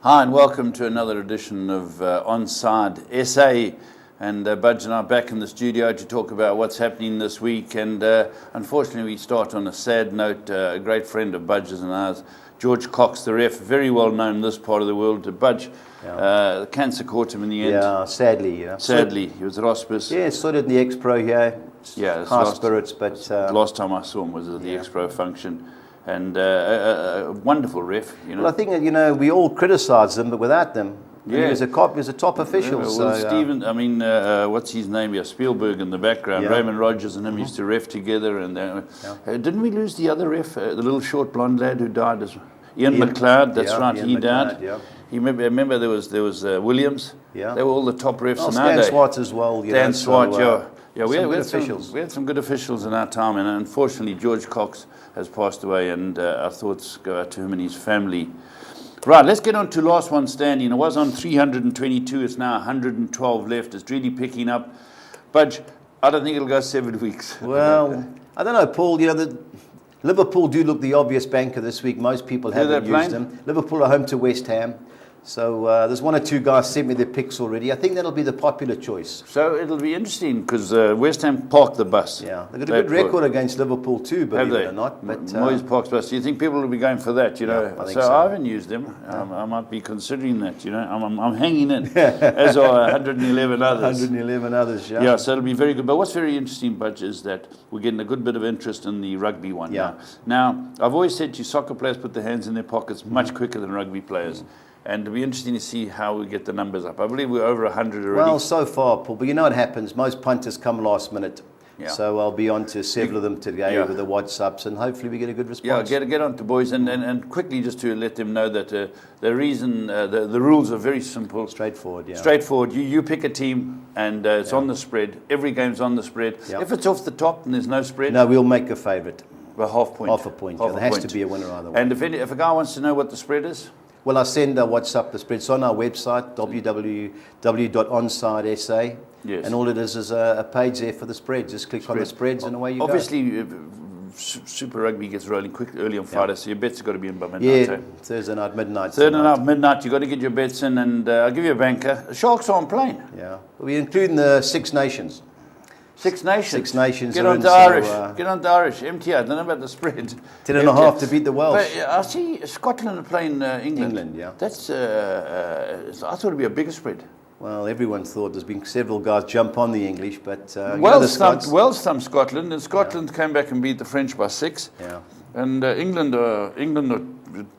Hi and welcome to another edition of Onside SA. And Budge and I are back in the studio to talk about what's happening this week. And unfortunately, we start on a sad note. A great friend of Budge's and ours, George Cox, the ref, very well known in this part of the world. Budge, cancer caught him in the end. Yeah, sadly. Sadly, he was at hospice. Yeah, started in the X-Pro here. Yeah, high spirits, but last time I saw him was at the X-Pro function. And a wonderful ref, you know. Well, I think that, we all criticise them, but without them, he was a top official. Well, Stephen, what's his name here? Spielberg in the background. Yeah. Raymond Rogers and him used to ref together. And didn't we lose the other ref, the little short blonde lad who died as well? Ian McLeod, that's right, he died. Yeah. Remember there was Williams. Yeah. They were all the top refs in our Dan day. Swart as well. Dan Swart, yeah. We had officials. We had some good officials in our time, and unfortunately George Cox has passed away, and our thoughts go out to him and his family. Right, let's get on to last one standing. It was on 322, it's now 112 left. It's really picking up. Budge, I don't think it'll go 7 weeks. Well, I don't know, Paul. Liverpool do look the obvious banker this week. Most people haven't used them. Liverpool are home to West Ham. So there's one or two guys sent me their picks already. I think that'll be the popular choice. So it'll be interesting because West Ham parked the bus. Yeah, they've got a good record against Liverpool too, believe it or not. But Moyes parks bus. Do you think people will be going for that? I think so I haven't used them. I might be considering that. I'm hanging in, as are 111 others. 111 others. Yeah. Yeah, so it'll be very good. But what's very interesting, Budge, is that we're getting a good bit of interest in the rugby one now. Now, I've always said to you, soccer players put their hands in their pockets much quicker than rugby players. And it'll be interesting to see how we get the numbers up. I believe we're over 100 already. Well, so far, Paul. But you know what happens? Most punters come last minute. Yeah. So I'll be on to several of them today with the WhatsApps, and hopefully we get a good response. Yeah, get on to boys. And quickly, just to let them know that the reason, the rules are very simple. Straightforward, yeah. Straightforward. You pick a team, and it's on the spread. Every game's on the spread. Yeah. If it's off the top and there's no spread... No, we'll make a favourite. Well, half point. Half a point. There has to be a winner either way. And if a guy wants to know what the spread is... Well, I send a WhatsApp the spread. It's on our website, www.onsidesa. Yes. And all it is a page there for the spread. Just click on the spreads and away you Obviously, Super Rugby gets rolling quick early on Friday, so your bets have got to be in by midnight. Yeah, Thursday night, midnight. Midnight, you've got to get your bets in, and I'll give you a banker. The Sharks aren't playing. Yeah. We're including the Six Nations. Six Nations. Six Nations. Get on to Irish. Get on to Irish. MTR. I don't know about the spread. 10.5 to beat the Welsh. But I see Scotland are playing England. England, yeah. That's. I thought it'd be a bigger spread. Well, everyone thought. There's been several guys jump on the English, but Wales thumped Scotland, and Scotland came back and beat the French by 6. Yeah. And England are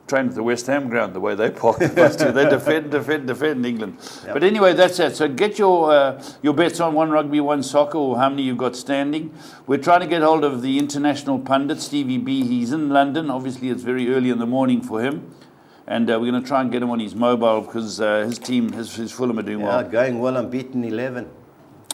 trained at the West Ham ground the way they park the bus too. They defend England. Yep. But anyway, that's it. So get your bets on One Rugby, One Soccer, or how many you've got standing. We're trying to get hold of the international pundit, Stevie B. He's in London. Obviously, it's very early in the morning for him. And we're going to try and get him on his mobile because his team, his Fulham are doing well. Yeah, going well. I'm beating 11.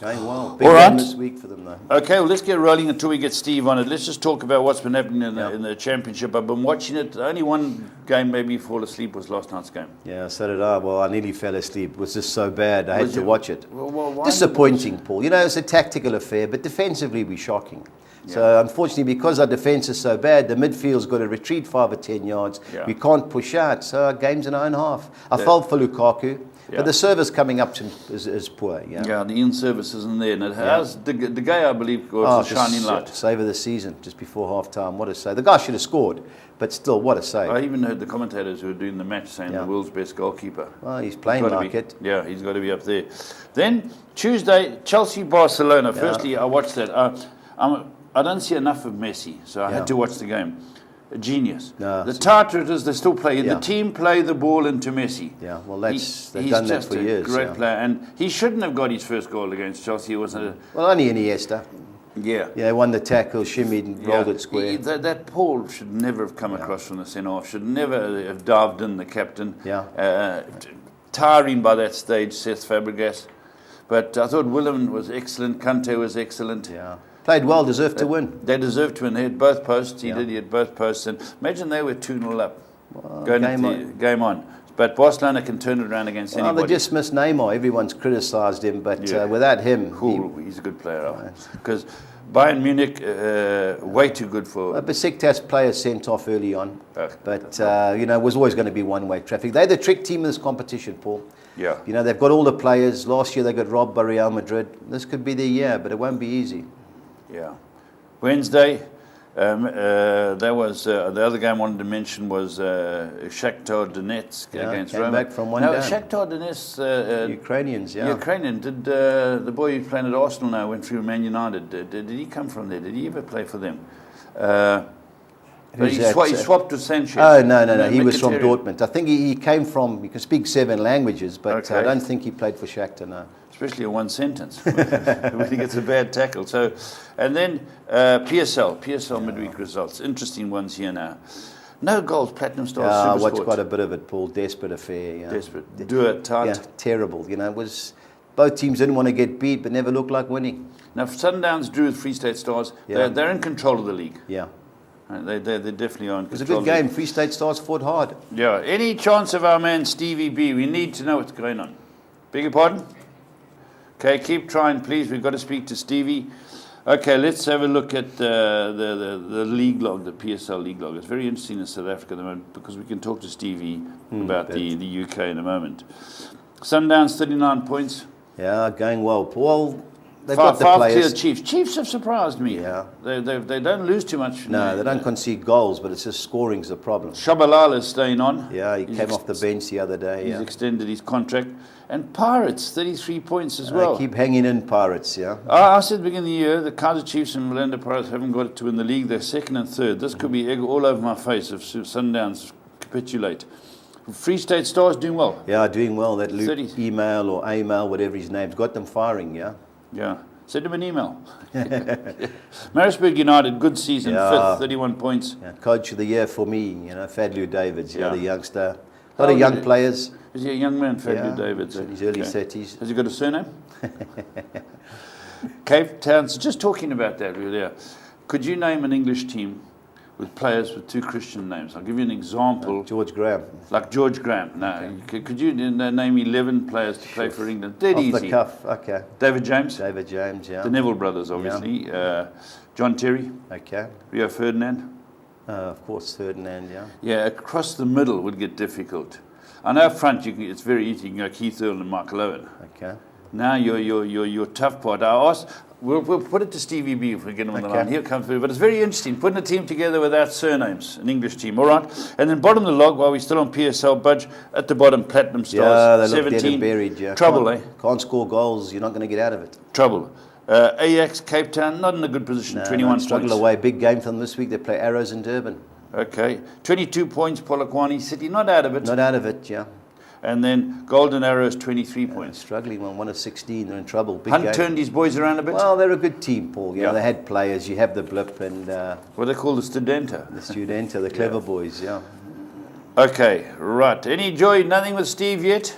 Going well. Big All right. game this week for them, though. Okay, well, let's get rolling until we get Steve on it. Let's just talk about what's been happening in the Championship. I've been watching it. Only one game made me fall asleep was last night's game. Yeah, so did I. Well, I nearly fell asleep. It was just so bad. I had to watch it. Well, why disappointing, Paul. It's a tactical affair, but defensively we're shocking. Yeah. So unfortunately, because our defence is so bad, the midfield's got to retreat 5 or 10 yards. Yeah. We can't push out, so our game's in our own half. I felt for Lukaku. But the service coming up to is poor. Yeah, the in-service isn't there. And it has the guy, I believe, was a shining light. Save of the season, just before half-time. What a save. The guy should have scored, but still, what a save. I even heard the commentators who were doing the match saying the world's best goalkeeper. Well, he's playing like it. Yeah, he's got to be up there. Then, Tuesday, Chelsea-Barcelona. Firstly, I watched that. I don't see enough of Messi, so I had to watch the game. A genius. No, the Tartars, they still play. The team play the ball into Messi. Yeah, well, they've done that for years. He's just a great player, and he shouldn't have got his first goal against Chelsea. It wasn't. Well, only Iniesta. Yeah. Yeah, won the tackle, shimmied, and rolled it square. That Paul should never have come across from the centre-half. Should never have dived in, the captain. Yeah. Tiring by that stage, Seth Fabregas. But I thought Willem was excellent. Kante was excellent. Yeah. Played well, deserved to win. They deserved to win. They had both posts. He had both posts. And imagine they were 2-0 up. Well, game on. But Barcelona can turn it around against anybody. Well, they just missed Neymar. Everyone's criticised him, but without him... He's a good player. Because Bayern Munich, way too good for... Besiktas players sent off early on. But, it was always going to be one-way traffic. They're the trick team in this competition, Paul. Yeah. They've got all the players. Last year they got robbed by Real Madrid. This could be their year, but it won't be easy. Yeah. Wednesday, that was the other game I wanted to mention was Shakhtar Donetsk against came Roma. Back from one down. Shakhtar Donetsk. Ukrainians, Ukrainian. Did the boy who's playing at Arsenal now went through Man United? Did he come from there? Did he ever play for them? He swapped to Sanchez. Oh, no. He was from Dortmund. I think he came from, he can speak 7 languages, but I don't think he played for Shakhtar, no. Especially in one sentence when he gets a bad tackle. So, and then PSL midweek results. Interesting ones here now. No goals, Platinum Stars. I watched quite a bit of it, Paul. Desperate affair. Yeah. Desperate. Do it tight. Yeah, terrible. It was both teams didn't want to get beat, but never looked like winning. Now, Sundowns drew with Free State Stars. Yeah. They're in control of the league. Yeah. They definitely are in control. It was a good game. Free State Stars fought hard. Yeah. Any chance of our man Stevie B? We need to know what's going on. Beg your pardon? Okay, keep trying, please. We've got to speak to Stevie. Okay, let's have a look at the league log, the PSL league log. It's very interesting in South Africa at the moment because we can talk to Stevie about the UK in a moment. Sundowns, 39 points. Yeah, going well. Paul, they've got the players. 5 clear Chiefs. Chiefs have surprised me. Yeah. They don't lose too much. No, they don't concede goals, but it's just scoring's the problem. Shabalala is staying on. Yeah, he came off the bench the other day. He's extended his contract. And Pirates, 33 points as well. They keep hanging in, Pirates, yeah. I said at the beginning of the year, the Kaizer Chiefs and Orlando Pirates haven't got it to win the league. They're second and third. This could be egg all over my face if Sundowns capitulate. Free State Stars doing well. Yeah, doing well. That Luke email or email, whatever his name's got them firing, yeah. Yeah. Send him an email. Maritzburg United, good season, 5th, 31 points. Yeah, coach of the year for me, Fadlu Davids, the youngster. A lot of young players. Is he a young man, Fadlu Davids? In his early 30s. Has he got a surname? Cape Town. So just talking about that, could you name an English team with players with 2 Christian names? I'll give you an example. George Graham. Like George Graham. No. Okay. Could you name 11 players to play for England? Dead easy. Off the cuff, okay. David James. David James, yeah. The Neville brothers, obviously. Yeah. John Terry. Okay. Rio Ferdinand. Of course, Ferdinand, yeah. Yeah, across the middle would get difficult. I know up front it's very easy. You can go Keith Earl and Michael Owen. Okay. Now your tough part. We'll put it to Stevie B if we get him on the line. He'll come through. But it's very interesting putting a team together without surnames, an English team. All right. And then bottom of the log, while we're still on PSL budge, at the bottom, Platinum Stars. Yeah, they look 17. dead and buried, yeah. Trouble, Can't score goals. You're not going to get out of it. Trouble. Ajax, Cape Town, not in a good position. 21 points. Struggle away. Big game for them this week. They play Arrows in Durban. Okay. 22 points, Polokwane City. Not out of it. Not out of it, yeah. And then Golden Arrows, 23 points. Struggling on 1 of 16. They're in trouble. Big Hunt game. turned his boys around a bit? Well, they're a good team, Paul. They had players. You have the blip and... what they call the Studenta. The Studenta, the clever boys, yeah. Okay, right. Any joy? Nothing with Steve yet?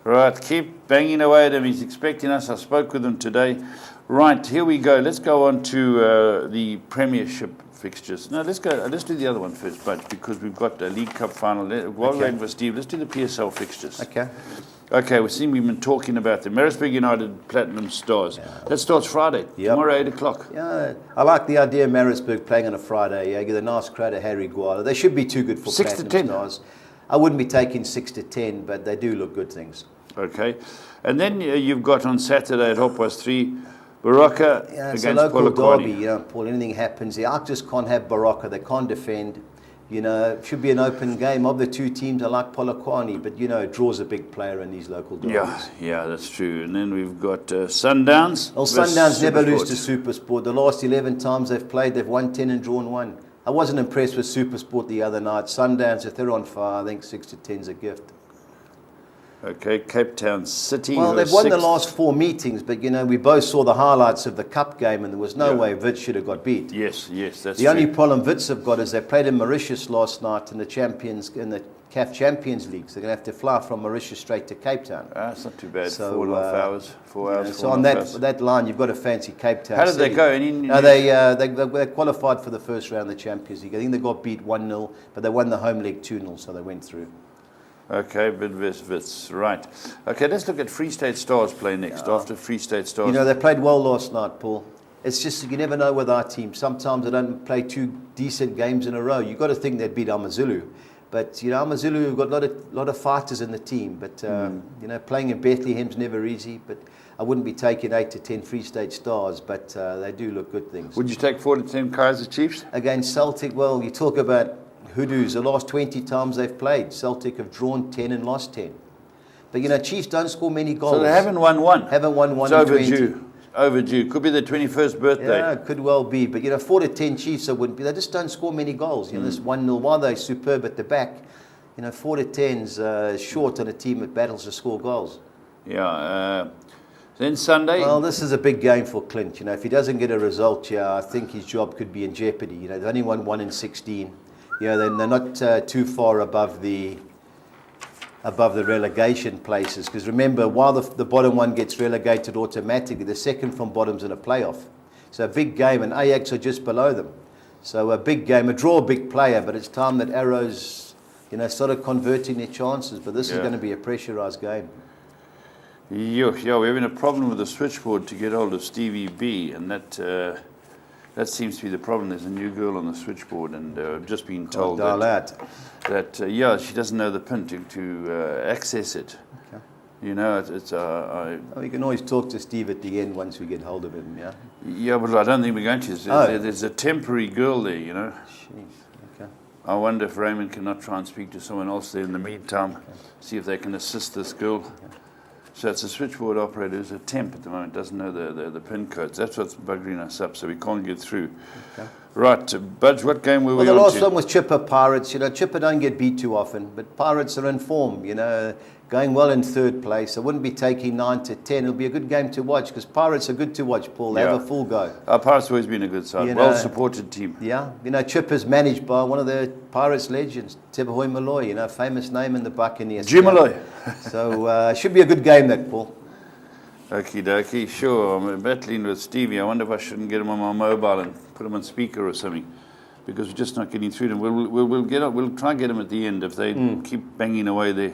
Right, keep banging away at him. He's expecting us. I spoke with him today. Right, here we go. Let's go on to the Premiership fixtures. No, let's do the other one first, but because we've got a League Cup final. While we're waiting for Steve, let's do the PSL fixtures. Okay, we've been talking about the Maritzburg United Platinum Stars. That starts Friday, tomorrow 8 o'clock. Yeah, I like the idea of Maritzburg playing on a Friday. Yeah, get a nice crowd of Harry Guala. They should be too good for 6 to 10. Stars. I wouldn't be taking 6 to 10, but they do look good things. Okay, and then you've got on Saturday at 3:30. Baraka it's against a local Polokwane. derby, Paul. Anything happens. The Arc just can't have Baraka. They can't defend. It should be an open game. Of the 2 teams, I like Polokwane, but it draws a big player in these local derbies. Yeah, that's true. And then we've got Sundowns. Well, Sundowns never lose to Supersport. The last 11 times they've played, they've won 10 and drawn 1. I wasn't impressed with Supersport the other night. Sundowns, if they're on fire, I think 6 to 10 is a gift. Okay, Cape Town City. Well, they've won the last 4 meetings, but we both saw the highlights of the Cup game, and there was no way Wits should have got beat. Yes, that's the only problem Wits have got is they played in Mauritius last night in the CAF Champions League, so they're going to have to fly from Mauritius straight to Cape Town. That's not too bad. So, 4.5 hours. 4 hours. So on that line, you've got to fancy Cape Town. How did City. they go? They qualified for the first round of the Champions League. I think they got beat 1-0, but they won the home leg 2-0, so they went through. Okay, Wits, right. Okay, let's look at Free State Stars play next, after Free State Stars. They played well last night, Paul. It's just you never know with our team. Sometimes they don't play 2 decent games in a row. You've got to think they'd beat AmaZulu. But, you know, AmaZulu have got a lot of fighters in the team. But, you know, playing in Bethlehem's never easy. But I wouldn't be taking 8 to 10 Free State Stars. But they do look good things. Would you take 4 to 10 Kaizer Chiefs? Against Celtic, well, you talk about hoodoos. The last 20 times they've played, Celtic have drawn 10 and lost 10. But, you know, Chiefs don't score many goals. So they haven't won one? Haven't won one in in 20. Overdue. Overdue. Could be their 21st birthday. Yeah, could well be. But, you know, 4 to 10 Chiefs, I wouldn't be. They just don't score many goals. You know, this 1-0, while they're superb at the back, you know, 4 to 10's short on a team that battles to score goals. Yeah. Then Sunday. Well, this is a big game for Clint. You know, if he doesn't get a result, yeah, I think his job could be in jeopardy. You know, they've only won 1 in 16. You know, they're not too far above the relegation places. Because remember, while the bottom one gets relegated automatically, the second from bottom's in a playoff. So a big game, and Ajax are just below them. So a big game, a draw, a big player, but it's time that Arrows, you know, started converting their chances. But this is going to be a pressurised game. Yeah, we're having a problem with the switchboard to get hold of Stevie B, and that seems to be the problem. There's a new girl on the switchboard, and I've just been told that she doesn't know the pin to access it. Okay. You know, we can always talk to Steve at the end once we get hold of him, yeah? Yeah, but I don't think we're going to. There's a temporary girl there, you know. Jeez, okay. I wonder if Raymond cannot try and speak to someone else there in the meantime, see if they can assist this girl. Okay. So it's a switchboard operator who's a temp at the moment, doesn't know the PIN codes. That's what's buggering us up, so we can't get through. Okay. Right, Budge, what game were we on to? Well, the last one was Chipper Pirates. You know, Chipper don't get beat too often, but Pirates are in form, you know, going well in 3rd place. I wouldn't be taking 9 to 10. It'll be a good game to watch because Pirates are good to watch, Paul. They have a full go. Our Pirates have always been a good side, well-supported team. Yeah, you know, Chipper's managed by one of the Pirates legends, Tebohoe Malloy, you know, famous name in the Buccaneers. Jim Malloy. So should be a good game, that, Paul. Okie dokie, sure. I'm battling with Stevie. I wonder if I shouldn't get him on my mobile and put him on speaker or something, because we're just not getting through to him. We'll try and get him at the end if they keep banging away there.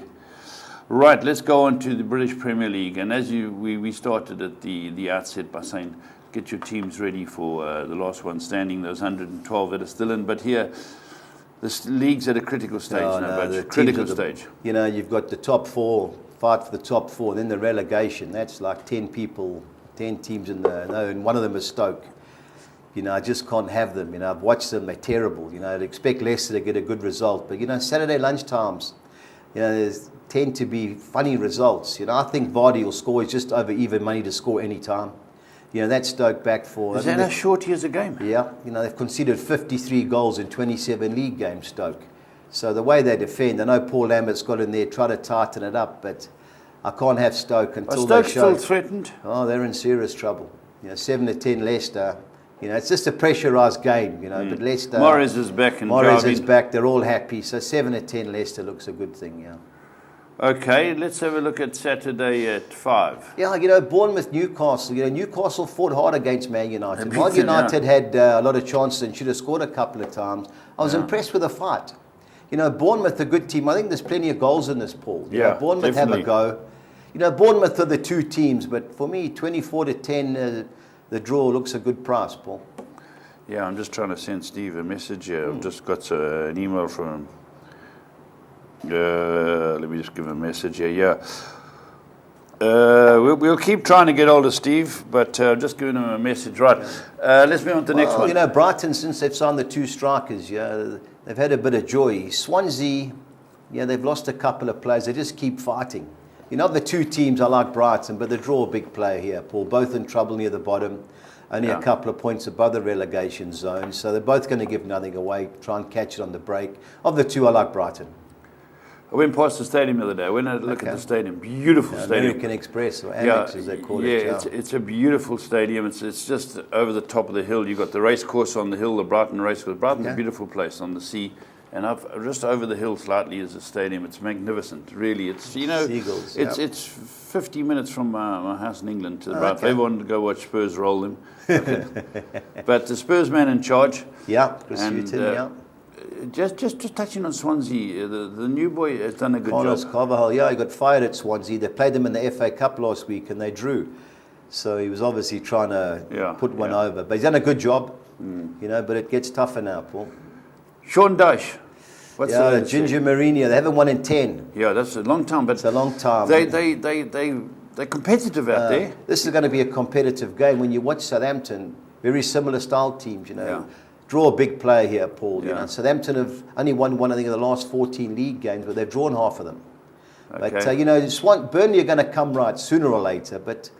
Right, let's go on to the British Premier League. And as we started at the outset by saying, get your teams ready for the last one standing, those 112 that are still in. But here, the league's at a critical stage critical stage. You know, you've got the top 4. Fight for the top 4, then the relegation. That's like 10 teams in there. No, and one of them is Stoke. You know, I just can't have them. You know, I've watched them, they're terrible. You know, I'd expect Leicester to get a good result. But, you know, Saturday lunchtimes, you know, there's tend to be funny results. You know, I think Vardy will score. He's just over even money to score any time. You know, that's Stoke back for... Is that as short as a game? Yeah. You know, they've conceded 53 goals in 27 league games, Stoke. So the way they defend, I know Paul Lambert's got in there, try to tighten it up, but I can't have Stoke until they show... Are Stoke still threatened? Oh, they're in serious trouble. You know, 7 to 10 Leicester. You know, it's just a pressurised game, you know, but Leicester... Morris is back and Morris is back, they're all happy. So 7 to 10 Leicester looks a good thing, yeah. Okay, let's have a look at Saturday at 5. Yeah, you know, Bournemouth, Newcastle. You know, Newcastle fought hard against Man United. Man United had a lot of chances and should have scored a couple of times. I was impressed with the fight. You know, Bournemouth, a good team. I think there's plenty of goals in this, Paul. You know, Bournemouth definitely have a go. You know, Bournemouth are the 2 teams, but for me, 24 to 10, the draw looks a good price, Paul. Yeah, I'm just trying to send Steve a message here. I've just got an email from him. Let me just give him a message here. Yeah. We'll keep trying to get hold of Steve, but just giving him a message. Right. Let's move on to the next one. You know, Brighton, since they've signed the 2 strikers, yeah, they've had a bit of joy. Swansea, yeah, they've lost a couple of players. They just keep fighting. You know, the 2 teams, I like Brighton, but they draw a big player here, Paul. Both in trouble near the bottom. Only a couple of points above the relegation zone. So they're both going to give nothing away, try and catch it on the break. Of the 2, I like Brighton. I went past the stadium the other day. I went and had a look at the stadium. Beautiful stadium. American Express, or Amex as they call it. Yeah, it's a beautiful stadium. It's just over the top of the hill. You've got the race course on the hill, the Brighton race course. Brighton's a beautiful place on the sea. And just over the hill slightly is a stadium. It's magnificent, really. It's, you know, Seagulls, it's 50 minutes from my house in England to the Brighton. If everyone wanted to go watch Spurs roll them. But the Spurs man in charge. Yeah, Chris Hughton, yeah. Just touching on Swansea, the new boy has done a good Carlos job. Carvajal, yeah, he got fired at Swansea. They played them in the FA Cup last week and they drew. So he was obviously trying to put one over. But he's done a good job, but it gets tougher now, Paul. Sean Dyche. What's the Ginger Mourinho? They haven't won in 10. Yeah, that's a long time. But it's a long time. They're competitive out there. This is going to be a competitive game. When you watch Southampton, very similar style teams, Draw a big player here, Paul. Southampton have only won one, I think, of the last 14 league games, but they've drawn half of them. Okay. But, Burnley are going to come right sooner or later. But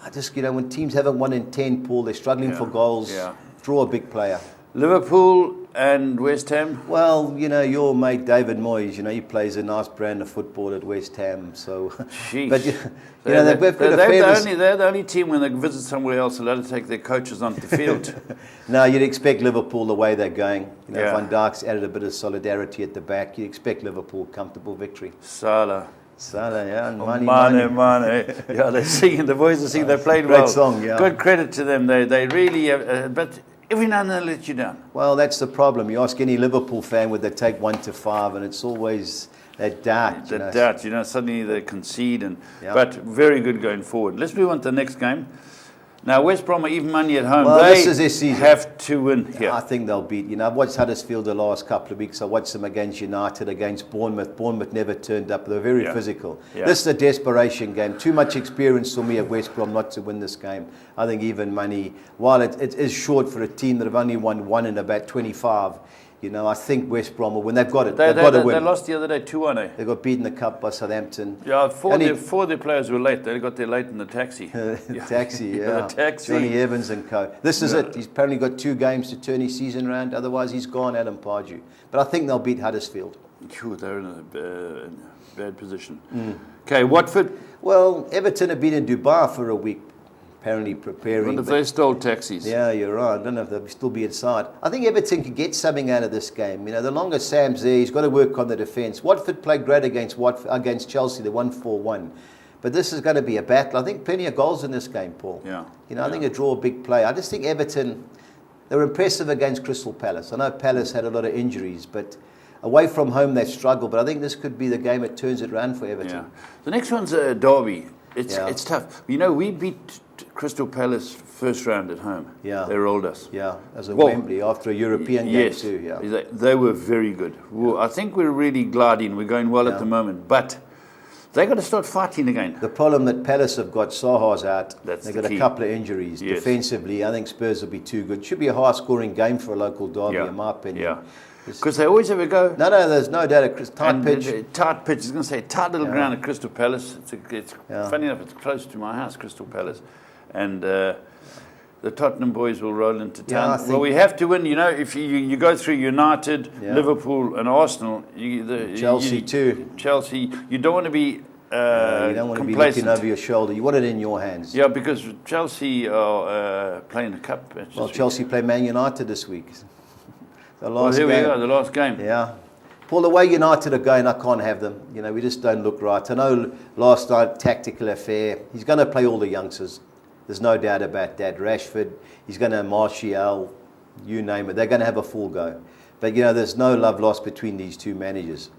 I just, when teams haven't won in 10, Paul, they're struggling for goals. Yeah. Draw a big player. Liverpool and West Ham? Well, your mate David Moyes, he plays a nice brand of football at West Ham. So, but they're the only team when they visit somewhere else allowed to take their coaches onto the field. No, you'd expect Liverpool the way they're going. Van Dijk's added a bit of solidarity at the back. You expect Liverpool comfortable victory. Salah, yeah, and Mane. Yeah, they're singing. The boys are singing. They played well. Great song, yeah. Good credit to them. They really, but every now and then they let you down. Well, that's the problem. You ask any Liverpool fan, would they take 1 to 5, and it's always that doubt. Suddenly they concede, but very good going forward. Let's move on to the next game. Now, West Brom are even money at home. Well, this is their season. Have to win here. I think they'll beat. I've watched Huddersfield the last couple of weeks. I watched them against United, against Bournemouth. Bournemouth never turned up. They're very physical. Yeah. This is a desperation game. Too much experience for me at West Brom not to win this game. I think even money, while it is short for a team that have only won one in about 25, I think West Brom will win. They've got it. They've got to win. They lost the other day 2-1. They got beaten the cup by Southampton. Yeah, four of their players were late. They got there late in the taxi. Taxi. The taxi. Johnny Evans and co. This is it. He's apparently got 2 games to turn his season around. Otherwise, he's gone, Adam Pardew. But I think they'll beat Huddersfield. They're in a bad position. Okay, Watford? Well, Everton have been in Dubai for a week. Apparently preparing. I wonder if they stole taxis. Yeah, you're right. I don't know if they'll still be inside. I think Everton can get something out of this game. The longer Sam's there, he's got to work on the defence. Watford played great against Chelsea. They won 4-1. But this is going to be a battle. I think plenty of goals in this game, Paul. Yeah. I think a draw, a big play. I just think Everton, they were impressive against Crystal Palace. I know Palace had a lot of injuries, but away from home they struggled. But I think this could be the game that turns it around for Everton. Yeah. The next one's Derby. It's tough. We beat Crystal Palace first round at home. Yeah. They rolled us. Yeah, as a Wembley after a European game too. Yeah. They were very good. Well, I think we're really gliding. We're going well at the moment, but they got to start fighting again. The problem that Palace have got, Saha's out. They've got a couple of injuries. Yes. Defensively, I think Spurs will be too good. Should be a high-scoring game for a local derby, in my opinion. Yeah. Because they always have a go. No, there's no doubt. Tight pitch. Tight pitch. I was going to say tight little ground at Crystal Palace. It's funny enough. It's close to my house, Crystal Palace, and the Tottenham boys will roll into town. Well, we have to win. If you go through United, Liverpool, and Arsenal, Chelsea too. Chelsea. You don't want to be. You don't want to be looking over your shoulder. You want it in your hands. Yeah, because Chelsea are playing the cup. Well, Chelsea play Man United this week. Here we go, the last game. Yeah. Paul, the way United are going, I can't have them. We just don't look right. I know last night, tactical affair. He's going to play all the youngsters. There's no doubt about that. Rashford, he's going to Martial, you name it. They're going to have a full go. But, there's no love lost between these two managers.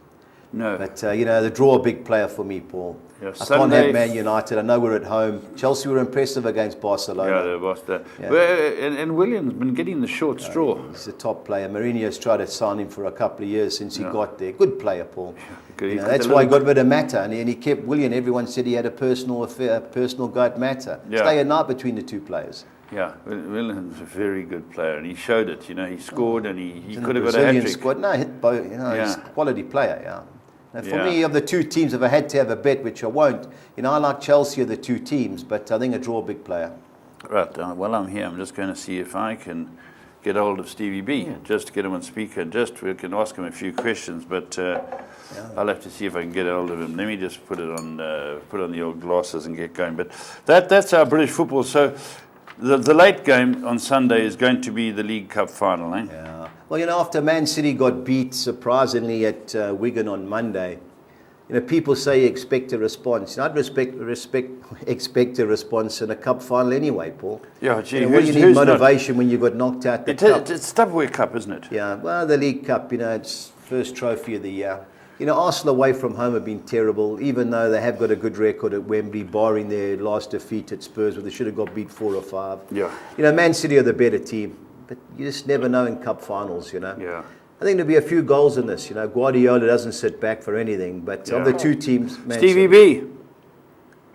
No. But, the draw a big player for me, Paul. Yeah, I can't have Man United. I know we're at home. Chelsea were impressive against Barcelona. Yeah, they lost that. Yeah. Well, and William's been getting the short straw. He's a top player. Mourinho's tried to sign him for a couple of years since he got there. Good player, Paul. Yeah, that's why he got rid of Mata. And he kept William. Everyone said he had a personal affair, a personal guy at Mata. Yeah. Stay a night between the two players. Yeah, William's a very good player, and he showed it. He scored, and he could have got a hat-trick. Squad. No, hit both. He's a quality player. Yeah. Now, for me, of the two teams, if I had to have a bet, which I won't, I like Chelsea of the two teams, but I think a draw a big player. Right. While I'm here, I'm just going to see if I can get hold of Stevie B, just to get him on speaker. We can ask him a few questions, but I'll have to see if I can get hold of him. Let me just put on the old glasses and get going. But that's our British football. So the late game on Sunday is going to be the League Cup final, eh? Yeah. Well, after Man City got beat surprisingly at Wigan on Monday, people say expect a response. I'd expect a response in a cup final anyway, Paul. Yeah, gee, what do you need motivation when you got knocked out the cup? It's Tupperware Cup, isn't it? Yeah, well, the League Cup, it's first trophy of the year. You know, Arsenal away from home have been terrible, even though they have got a good record at Wembley, barring their last defeat at Spurs, where they should have got beat 4 or 5. Yeah. You know, Man City are the better team, but you just never know in cup finals, you know. Yeah. I think there'll be a few goals in this. You know, Guardiola doesn't sit back for anything, but of the two teams, Man Stevie City. B.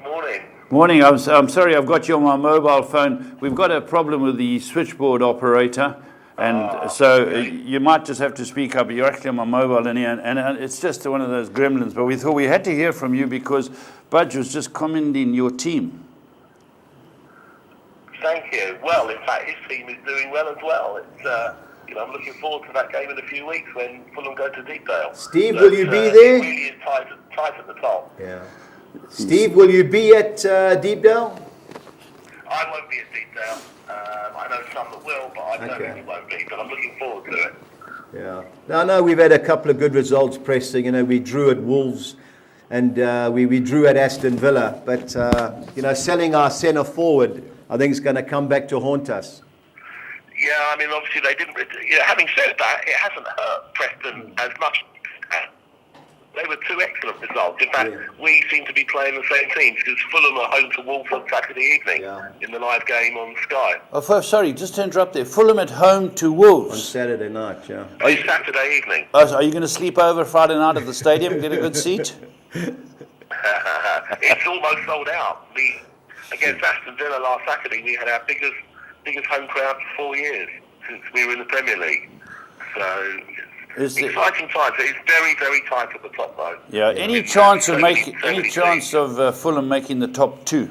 Morning. Morning. I'm sorry I've got you on my mobile phone. We've got a problem with the switchboard operator. And so you might just have to speak up. You're actually on my mobile in here, and it's just one of those gremlins. But we thought we had to hear from you because Budge was just commending your team. Thank you. Well, in fact, his team is doing well as well. It's I'm looking forward to that game in a few weeks when Fulham go to Deepdale. Steve, will you be there? It really is tight at the top. Yeah. Steve, will you be at Deepdale? I won't be at Deepdale. I know some that will, but I certainly won't be. But I'm looking forward to it. Yeah. Now, I know we've had a couple of good results, Preston. You know, we drew at Wolves and we drew at Aston Villa. But, selling our centre forward, I think is going to come back to haunt us. Yeah, I mean, obviously they didn't. Having said that, it hasn't hurt Preston as much. They were two excellent results. In fact, we seem to be playing the same teams because Fulham are home to Wolves on Saturday evening in the live game on Sky. Oh, sorry, just to interrupt there. Fulham at home to Wolves. On Saturday night, yeah. It's Saturday evening. Oh, so are you going to sleep over Friday night at the stadium, get a good seat? It's almost sold out. Against Aston Villa last Saturday, we had our biggest home crowd for 4 years since we were in the Premier League. So exciting times. It's very, very tight at the top, though. Yeah. Any chance of Fulham making the top 2?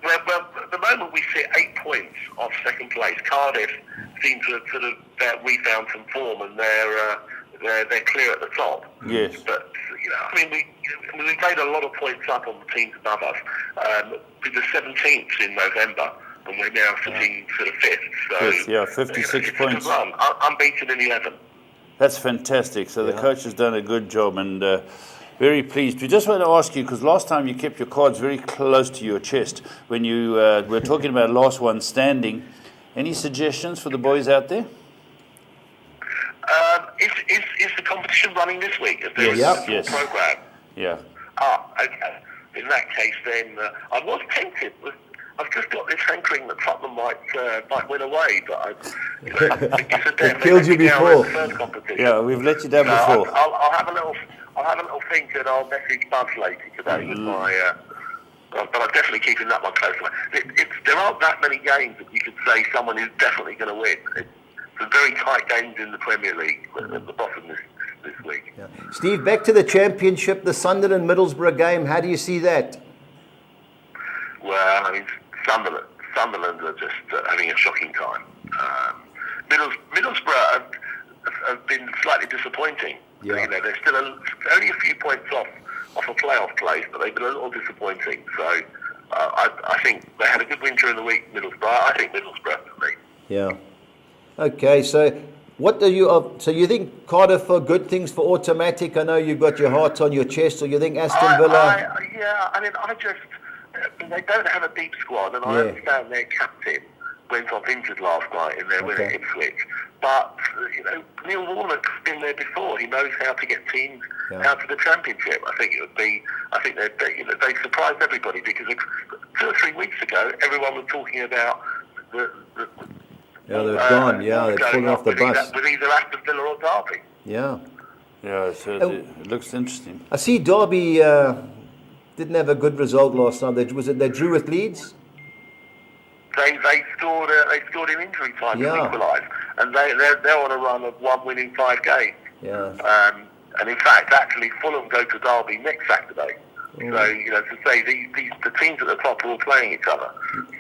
Well, at the moment we sit 8 points off second place. Cardiff seem to have sort of refound some form, and they're clear at the top. Yes. But we made a lot of points up on the teams above us. We were 17th in November, and we're now sitting sort of 5th. So 56 points. Unbeaten in 11. That's fantastic. So the coach has done a good job, and very pleased. We just want to ask you, because last time you kept your cards very close to your chest when you were talking about last one standing. Any suggestions for the boys out there? Is the competition running this week? Is there Yes. a program? Yeah. Okay. In that case, then I was tempted. I've just got this hankering that Tottenham might win away, but it killed you before. Yeah, we've let you down before. I'll have a little think, and I'll message Buzz later today with my. But I'm definitely keeping that one close. There aren't that many games that you could say someone is definitely going to win. It's very tight games in the Premier League at the bottom this week. Yeah. Steve, back to the Championship, the Sunderland-Middlesbrough game. How do you see that? Well, I mean, Sunderland are just having a shocking time. Middlesbrough have been slightly disappointing. Yeah. They're still only a few points off a playoff place, but they've been a little disappointing. So I think they had a good win during the week, Middlesbrough. I think Middlesbrough for me. Yeah. Okay, so what do you? So you think Cardiff are good things for automatic? I know you've got your heart on your chest, or you think Aston Villa? They don't have a deep squad, and I understand their captain went off injured last night in their win at Ipswich. But Neil Warnock's been there before. He knows how to get teams out to the Championship. I think they surprised everybody because 2 or 3 weeks ago, everyone was talking about they've gone. Yeah, they've fallen off the bus. With either Aston Villa or Derby. Yeah. Yeah, so it looks interesting. I see Derby didn't have a good result last night. They drew with Leeds? They scored in injury time to equalise, and they're on a run of 1 win in 5 games. Yeah. And in fact, actually, Fulham go to Derby next Saturday. So to say the teams at the top are all playing each other.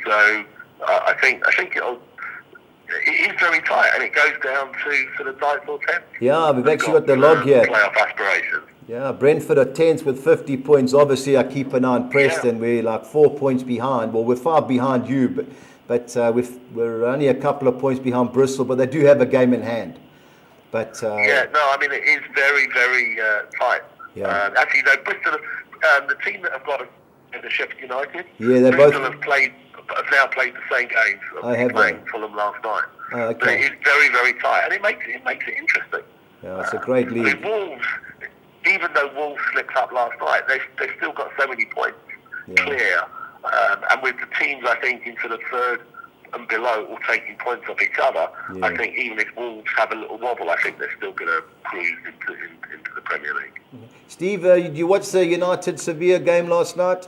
So I think it is very tight, and it goes down to sort of 9th or 10th. Yeah, we've actually got the log here. Playoff aspirations. Yeah, Brentford are 10th with 50 points. Obviously, I keep an eye on Preston. We're like 4 points behind. Well, we're far behind you, but we're only a couple of points behind Bristol, but they do have a game in hand. But it is very, very tight. Yeah. Actually, Bristol, the team that have got the Sheffield United. Yeah, they Bristol both have now played the same games. I have playing Fulham last night. Okay. But it is very, very tight, and it makes it interesting. Yeah, it's a great I league. mean, Wolves, even though Wolves slipped up last night, they've still got so many points clear. And with the teams, I think, in sort of third and below, all taking points off each other, I think even if Wolves have a little wobble, I think they're still going to cruise into the Premier League. Steve, did you watch the United-Sevilla game last night?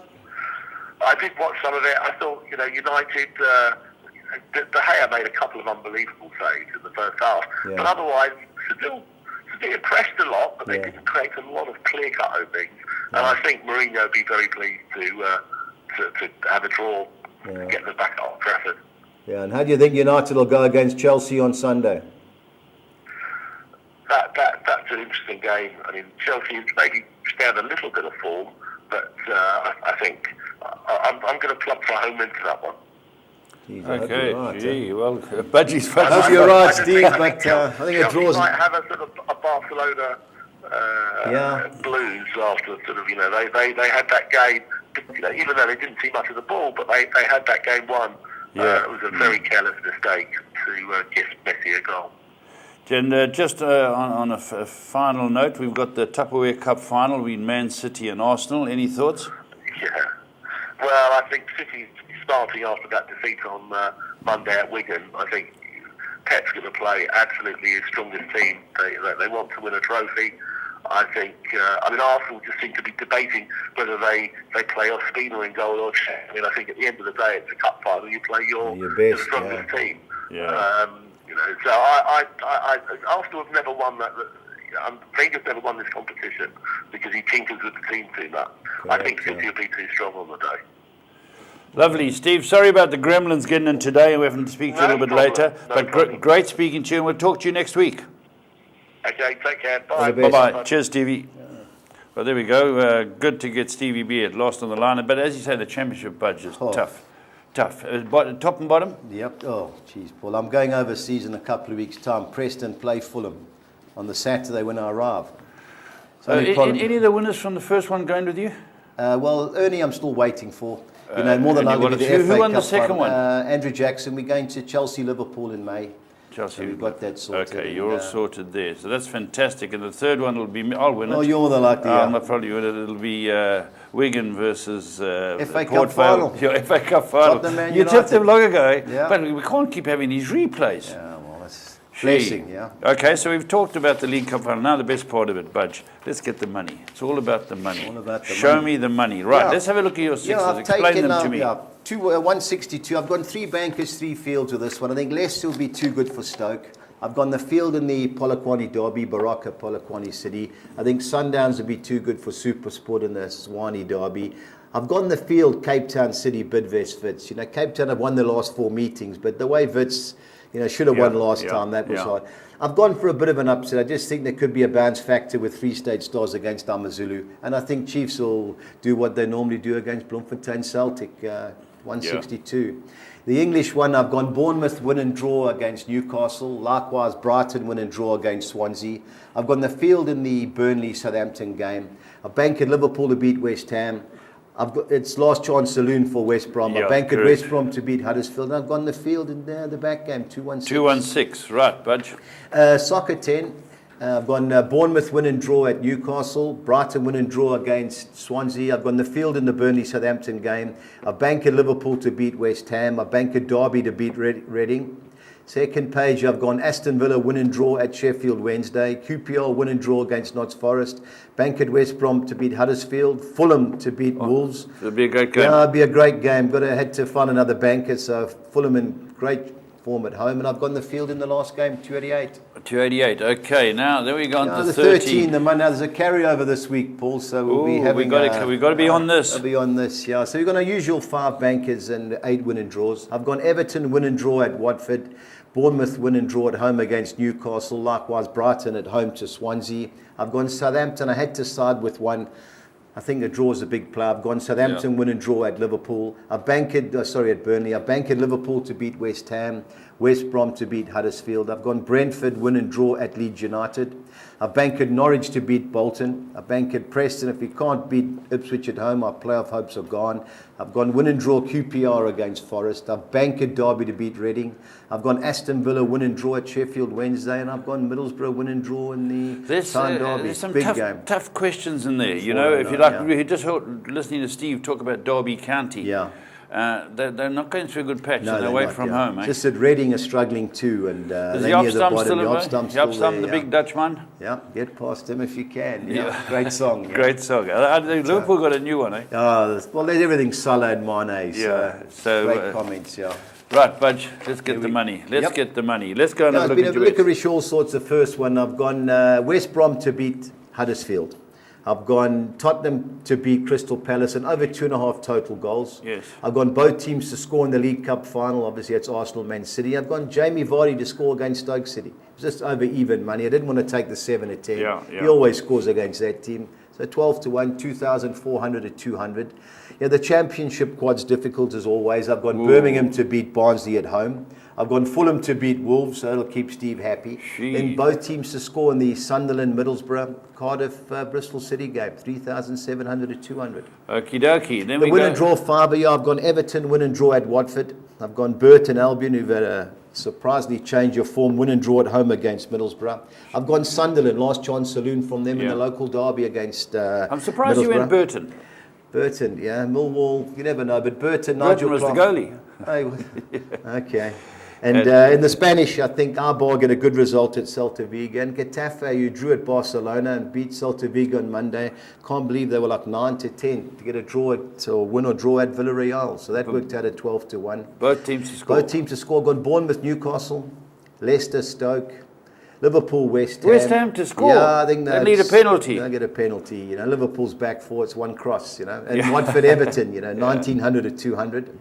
I did watch some of it. I thought, United, De Gea made a couple of unbelievable saves in the first half. Yeah. But otherwise, Sevilla pressed a lot, but they didn't create a lot of clear-cut openings. And I think Mourinho would be very pleased to have a draw, get them back at Old Trafford. Yeah, and how do you think United will go against Chelsea on Sunday? That's an interesting game. I mean, Chelsea has maybe found a little bit of form, but I think I'm going to plug for home into that one. Jeez, Okay, right, well, Budgie's I hope you're right, Steve, but I think it Chelsea draws. might have a sort of a Barcelona blues after sort of, they had that game, even though they didn't see much of the ball, but they had that game won. It was a very careless mistake to gift Messi a goal. And just on a final note, we've got the Tupperware Cup final between Man City and Arsenal. Any thoughts? Yeah. Well, I think City's starting after that defeat on Monday at Wigan. I think Pep's going to play absolutely his strongest team. They want to win a trophy. I think, Arsenal just seem to be debating whether they play Ospina in goal or Czech. I mean, I think at the end of the day, it's a cup final. You play your best, strongest team. Yeah. So I Arsenal have never won that. Wenger's never won this competition because he tinkers with the team too much. I think City will be too strong on the day. Lovely, Steve. Sorry about the gremlins getting in today. We're having to speak to you a little bit later. But great speaking to you, and we'll talk to you next week. Okay, take care. Bye. Bye-bye. Cheers, Stevie. Well, there we go. Good to get Stevie B at last on the line. But as you say, the championship budget is tough. Top and bottom? Yep. Oh, geez, Paul. I'm going overseas in a couple of weeks' time. Preston play Fulham on the Saturday when I arrive. So any of the winners from the first one going with you? Well, Ernie, I'm still waiting for. More than likely the FA Who won Cup the second one? Andrew Jackson. We're going to Chelsea, Liverpool in May. Chelsea. So we've got that sorted. Okay, you're all sorted there. So that's fantastic. And the third one will be, I'll win it. Oh, you're more than likely. I'll probably win it. It'll be Wigan versus FA Cup final. Your FA Cup final. You took them long ago, eh? But we can't keep having these replays. Yeah, well, that's blessing, yeah. Okay, so we've talked about the League Cup final. Now the best part of it, Budge. Let's get the money. It's all about the money. All about the Show money. me the money. Right, let's have a look at your sixes. I've Explain taken, them to me. 162. I've gone 3 bankers, 3 fields with this one. I think Leicester will be too good for Stoke. I've gone the field in the Polokwane Derby, Baraka, Polokwane City. I think Sundowns will be too good for Supersport in the Swanee Derby. I've gone the field, Cape Town City, Bidvest Wits. Cape Town have won the last 4 meetings, but the way Wits, should have won last time, that was hard. I've gone for a bit of an upset. I just think there could be a bounce factor with 3 State Stars against Amazulu. And I think Chiefs will do what they normally do against Bloemfontein Celtic, 162. The English one, I've gone Bournemouth win and draw against Newcastle. Likewise, Brighton win and draw against Swansea. I've gone the field in the Burnley-Southampton game. I've banked Liverpool to beat West Ham. It's last chance saloon for West Brom. I've banked West Brom to beat Huddersfield. And I've gone the field in the back game, 2-1-6. 2-1-6, right, Budge. Soccer 10. I've gone Bournemouth win and draw at Newcastle, Brighton win and draw against Swansea. I've gone the field in the Burnley-Southampton game. I've banked Liverpool to beat West Ham. I've banked Derby to beat Reading. Second page, I've gone Aston Villa win and draw at Sheffield Wednesday. QPR win and draw against Notts Forest. Banked West Brom to beat Huddersfield. Fulham to beat Wolves. It'll be a great game. Yeah, it'll be a great game. Had to find another banker, so Fulham in great form at home, and I've gone the field in the last game, 288. 288. Okay, now then we go on to the 13. Now there's a carryover this week, Paul. So we'll be having. We've got to be on this. I'll be on this, yeah. So we've got our usual 5 bankers and 8 win and draws. I've gone Everton win and draw at Watford, Bournemouth win and draw at home against Newcastle. Likewise, Brighton at home to Swansea. I've gone Southampton. I had to side with one. I think a draw is a big play. I've gone Southampton win and draw at Liverpool. I've banked at Burnley. I've banked Liverpool to beat West Ham, West Brom to beat Huddersfield. I've gone Brentford win and draw at Leeds United. I've banked Norwich to beat Bolton. I've banked Preston. If we can't beat Ipswich at home, our playoff hopes are gone. I've gone win and draw QPR against Forest. I've banked Derby to beat Reading. I've gone Aston Villa win and draw at Sheffield Wednesday, and I've gone Middlesbrough win and draw in the Town Derby. There's some big game. tough questions in there. You know, if you like, we just heard, listening to Steve talk about Derby County. Yeah. They're not going through a good patch, No, and they're away from home. Eh? Just that Reading are struggling too, and is the Jobstam still there? Jobstam, the big Dutchman. Yeah, get past him if you can. Yeah, great song. Yeah. Great song. Liverpool got a new one, eh? Well, there's everything Salah and Mane. So great comments. Yeah. Right, Budge, let's get the money. Let's get the money. Let's go and have a look at your licorice all sorts. The first one, I've gone West Brom to beat Huddersfield. I've gone Tottenham to beat Crystal Palace and over 2.5 total goals. Yes. I've gone both teams to score in the League Cup final. Obviously, it's Arsenal, Man City. I've gone Jamie Vardy to score against Stoke City. It was just over even money. I didn't want to take the 7 or 10. He always scores against that team. So 12 to 1, 2,400 to 200. Yeah, the Championship quad's difficult as always. I've gone Birmingham to beat Barnsley at home. I've gone Fulham to beat Wolves, so it'll keep Steve happy. Then both teams to score in the Sunderland, Middlesbrough, Cardiff, Bristol City game, 3,700 to 200. Okie dokie. Then the win and draw fiver, I've gone Everton win and draw at Watford. I've gone Burton Albion, who've had a surprisingly change of form, win and draw at home against Middlesbrough. I've gone Sunderland, last chance saloon from them in the local derby against I'm surprised you went Burton. Burton, yeah. Millwall, you never know, but Burton Nigel was Clark, the goalie. Okay. And in the Spanish, I think Eibar get a good result at Celta Vigo. And Getafe, who drew at Barcelona and beat Celta Vigo on Monday. Can't believe they were like 9 to 10 to get a draw or win or draw at Villarreal. So that worked out at 12 to 1. Both teams to score. Both teams to score. Gone Bournemouth, Newcastle, Leicester, Stoke, Liverpool, West Ham. West Ham to score. Yeah, I think they need a penalty. They get a penalty. You know, Liverpool's back four. It's one cross. You know, and Watford, Everton. You know, 1900 to 200.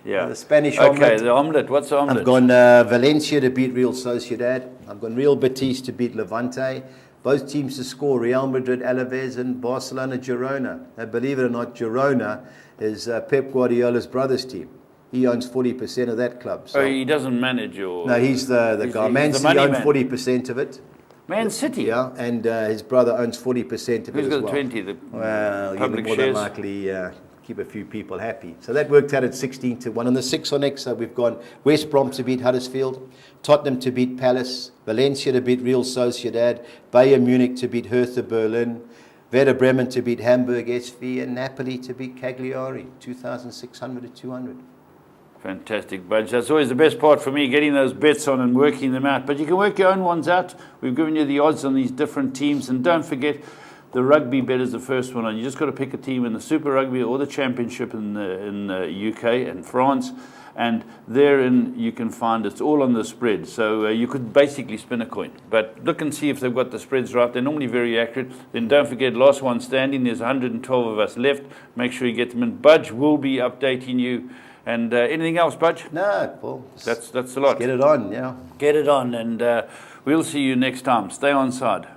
Yeah. The Spanish omelette. omelette. Okay, the omelette. What's the omelette? I've gone Valencia to beat Real Sociedad. I've gone Real Betis to beat Levante. Both teams to score, Real Madrid, Alaves, and Barcelona, Girona. Now, believe it or not, Girona is Pep Guardiola's brother's team. He owns 40% of that club. So. Oh, he doesn't manage your... No, he's the guy. Man City owns 40% of it. Man City? Yeah, and his brother owns 40% of it as well. Who's got 20? The public more shares? Than likely... keep a few people happy. So that worked out at 16 to 1. On the 6 on X, so we've gone West Brom to beat Huddersfield, Tottenham to beat Palace, Valencia to beat Real Sociedad, Bayern Munich to beat Hertha Berlin, Werder Bremen to beat Hamburg SV, and Napoli to beat Cagliari, 2,600 to 200. Fantastic, Budge. That's always the best part for me, getting those bets on and working them out. But you can work your own ones out. We've given you the odds on these different teams. And don't forget, the rugby bet is the first one on. You just got to pick a team in the Super Rugby or the Championship in the UK and France, and therein you can find it's all on the spread. So you could basically spin a coin. But look and see if they've got the spreads right. They're normally very accurate. Then don't forget, last one standing. There's 112 of us left. Make sure you get them in. Budge will be updating you. And anything else, Budge? No, Paul. That's a lot. Get it on, yeah. Get it on, and we'll see you next time. Stay on side.